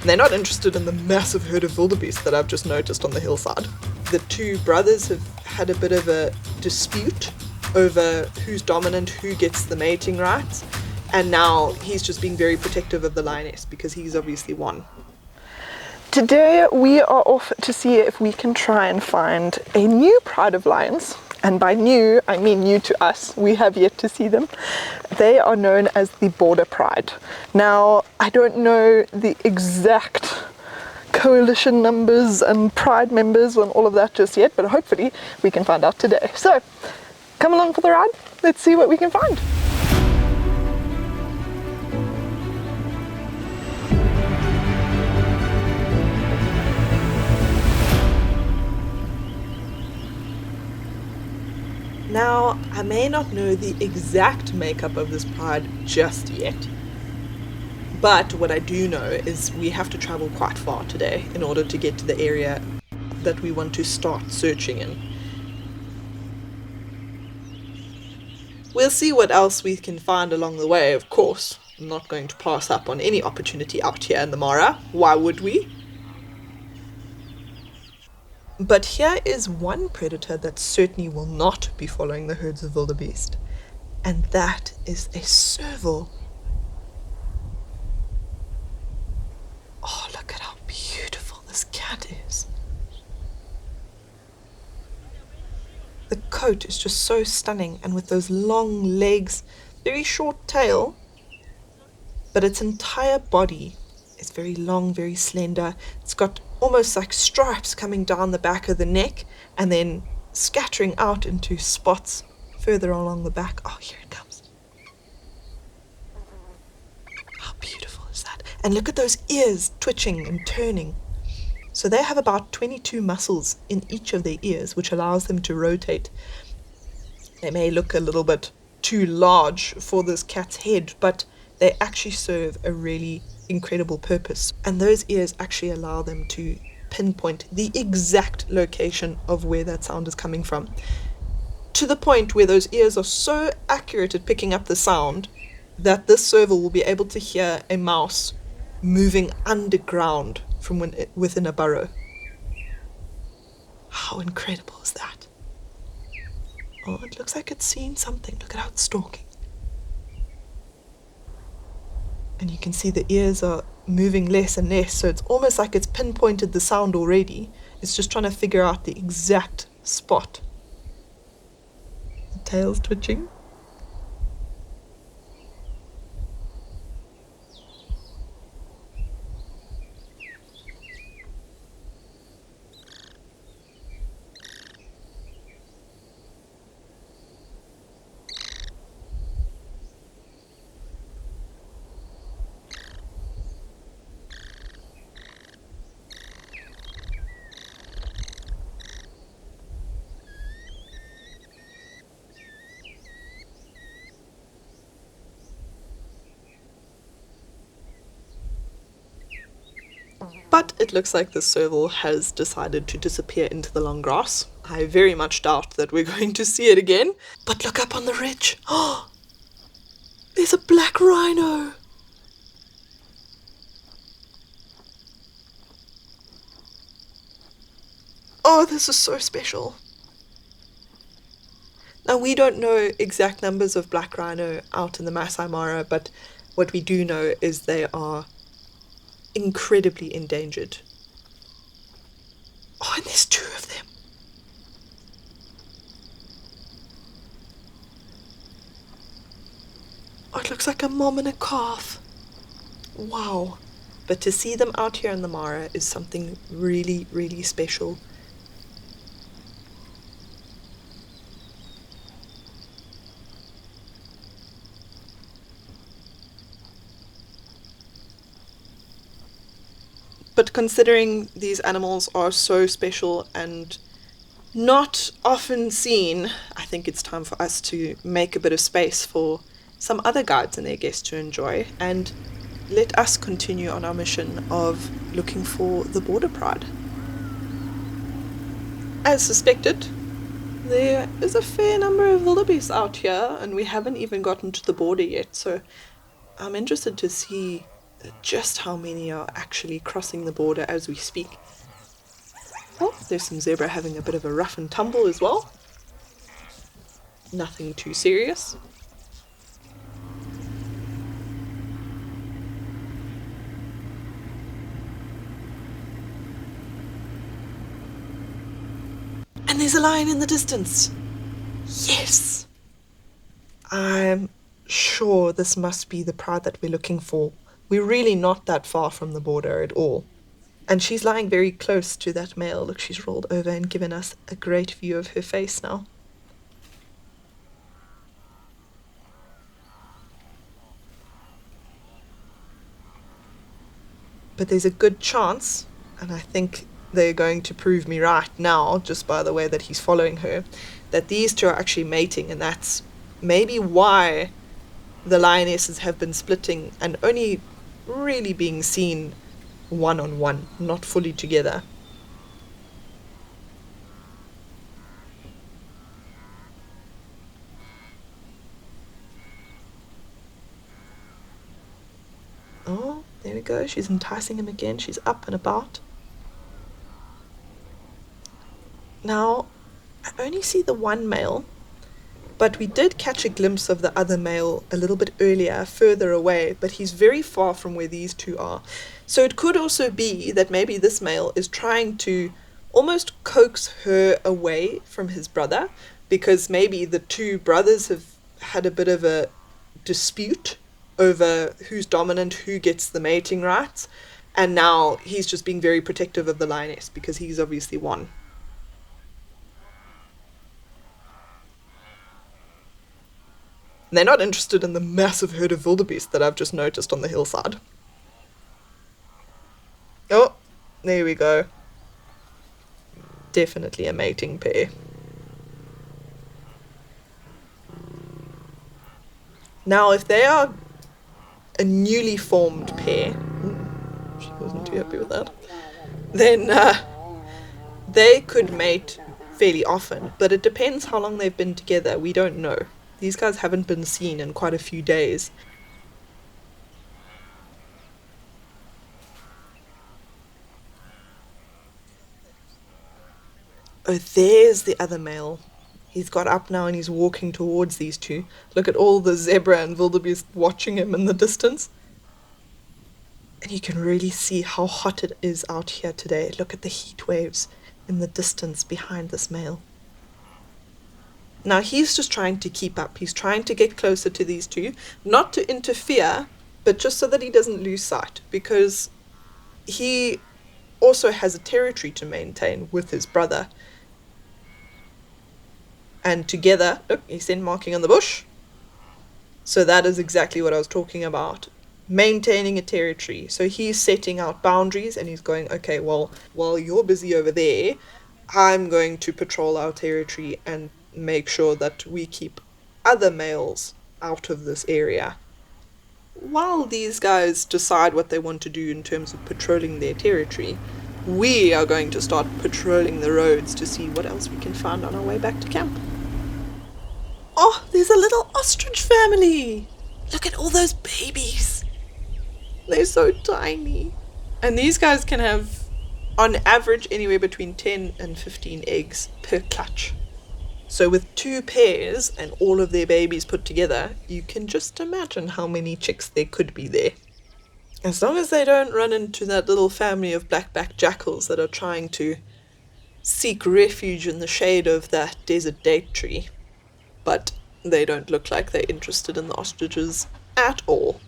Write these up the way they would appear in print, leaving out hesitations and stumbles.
They're not interested in the massive herd of wildebeest that I've just noticed on the hillside. The two brothers have had a bit of a dispute over who's dominant, who gets the mating rights, and now he's just being very protective of the lioness because he's obviously won. Today we are off to see if we can try and find a new pride of lions. And by new, I mean new to us. We have yet to see them. They are known as the border pride. Now, I don't know the exact coalition numbers and pride members and all of that just yet, but hopefully we can find out today. So, come along for the ride. Let's see what we can find. Now, I may not know the exact makeup of this pride just yet, but what I do know is we have to travel quite far today in order to get to the area that we want to start searching in. We'll see what else we can find along the way, of course. I'm not going to pass up on any opportunity out here in the Mara. Why would we? But here is one predator that certainly will not be following the herds of wildebeest, and that is a serval. Oh, look at how beautiful this cat is. The coat is just so stunning, and with those long legs, very short tail, but its entire body is very long, very slender. It's got almost like stripes coming down the back of the neck and then scattering out into spots further along the back. Oh, here it comes. How beautiful is that? And look at those ears twitching and turning. So they have about 22 muscles in each of their ears, which allows them to rotate. They may look a little bit too large for this cat's head, but they actually serve a really incredible purpose, and those ears actually allow them to pinpoint the exact location of where that sound is coming from, to the point where those ears are so accurate at picking up the sound that this serval will be able to hear a mouse moving underground from within a burrow. How incredible is that? Oh, it looks like it's seeing something. Look at how it's stalking. And you can see the ears are moving less and less, so it's almost like it's pinpointed the sound already. It's just trying to figure out the exact spot. The tail's twitching. But it looks like the serval has decided to disappear into the long grass. I very much doubt that we're going to see it again. But look up on the ridge. Oh, there's a black rhino. Oh, this is so special. Now, we don't know exact numbers of black rhino out in the Masai Mara, but what we do know is they are incredibly endangered. Oh, and there's two of them. Oh, it looks like a mom and a calf. Wow. But to see them out here in the Mara is something really, really special. But considering these animals are so special and not often seen, I think it's time for us to make a bit of space for some other guides and their guests to enjoy, and let us continue on our mission of looking for the border pride. As suspected, there is a fair number of wildebeest out here, and we haven't even gotten to the border yet, so I'm interested to see just how many are actually crossing the border as we speak. Oh, there's some zebra having a bit of a rough and tumble as well. Nothing too serious. And there's a lion in the distance. Yes! I'm sure this must be the pride that we're looking for. We're really not that far from the border at all. And she's lying very close to that male. Look, she's rolled over and given us a great view of her face now. But there's a good chance, and I think they're going to prove me right now, just by the way that he's following her, that these two are actually mating, and that's maybe why the lionesses have been splitting and only really being seen one-on-one, not fully together. Oh, there we go. She's enticing him again. She's up and about. Now, I only see the one male, but we did catch a glimpse of the other male a little bit earlier, further away, but he's very far from where these two are. So it could also be that maybe this male is trying to almost coax her away from his brother, because maybe the two brothers have had a bit of a dispute over who's dominant, who gets the mating rights, and now he's just being very protective of the lioness because he's obviously won. And they're not interested in the massive herd of wildebeest that I've just noticed on the hillside. Oh, there we go. Definitely a mating pair. Now, if they are a newly formed pair, she wasn't too happy with that, then they could mate fairly often, but it depends how long they've been together. We don't know. These guys haven't been seen in quite a few days. Oh, there's the other male. He's got up now and he's walking towards these two. Look at all the zebra and wildebeest watching him in the distance. And you can really see how hot it is out here today. Look at the heat waves in the distance behind this male. Now he's just trying to keep up. He's trying to get closer to these two, not to interfere, but just so that he doesn't lose sight, because he also has a territory to maintain with his brother. And together, look, he's then marking on the bush. So that is exactly what I was talking about. Maintaining a territory. So he's setting out boundaries and he's going, okay, well, while you're busy over there, I'm going to patrol our territory and make sure that we keep other males out of this area. While these guys decide what they want to do in terms of patrolling their territory, we are going to start patrolling the roads to see what else we can find on our way back to camp. Oh, there's a little ostrich family! Look at all those babies! They're so tiny. And these guys can have, on average, anywhere between 10 and 15 eggs per clutch. So with two pairs and all of their babies put together, you can just imagine how many chicks there could be there. As long as they don't run into that little family of black-backed jackals that are trying to seek refuge in the shade of that desert date tree. But they don't look like they're interested in the ostriches at all.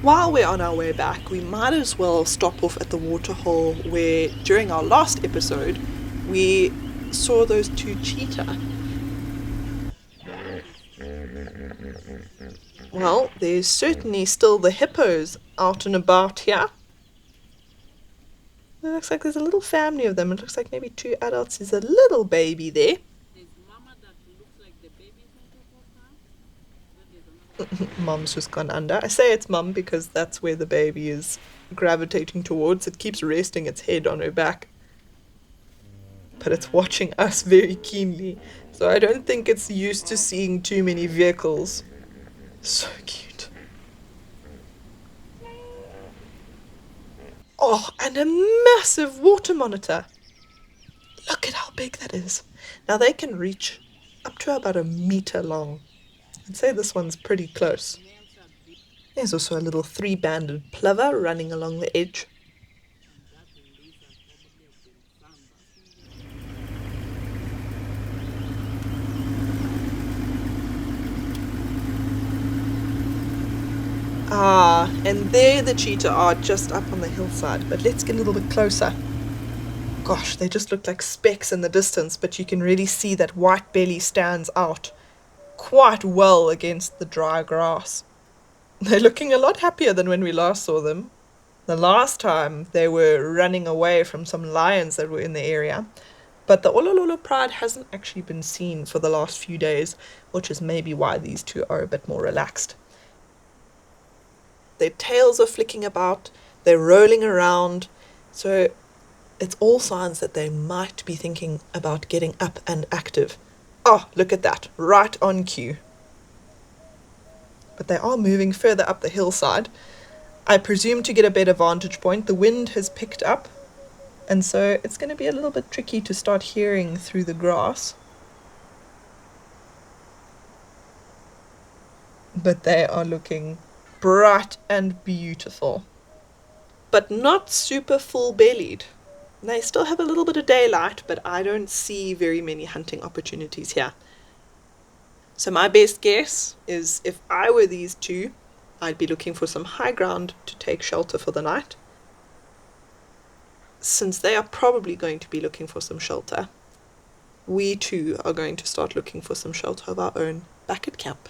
While we're on our way back, we might as well stop off at the waterhole where, during our last episode, we saw those two cheetah. Well, there's certainly still the hippos out and about here. It looks like there's a little family of them. It looks like maybe two adults. There's a little baby there. Mum's just gone under. I say it's mum because that's where the baby is gravitating towards. It keeps resting its head on her back. but it's watching us very keenly. So I don't think it's used to seeing too many vehicles. So cute. Oh, and a massive water monitor. Look at how big that is. Now they can reach up to about 1 meter long. I'd say this one's pretty close. There's also a little 3-banded plover running along the edge. Ah, and there the cheetah are just up on the hillside, but let's get a little bit closer. Gosh, they just look like specks in the distance, but you can really see that white belly stands out quite well against the dry grass. They're looking a lot happier than when we last saw them. The last time they were running away from some lions that were in the area, but the Olololo pride hasn't actually been seen for the last few days, which is maybe why these two are a bit more relaxed. Their tails are flicking about, they're rolling around, so it's all signs that they might be thinking about getting up and active. Oh, look at that, right on cue. But they are moving further up the hillside. I presume to get a better vantage point. The wind has picked up, and so it's going to be a little bit tricky to start hearing through the grass. But they are looking bright and beautiful, but not super full-bellied. They still have a little bit of daylight, but I don't see very many hunting opportunities here. So my best guess is if I were these two, I'd be looking for some high ground to take shelter for the night. Since they are probably going to be looking for some shelter, we too are going to start looking for some shelter of our own back at camp.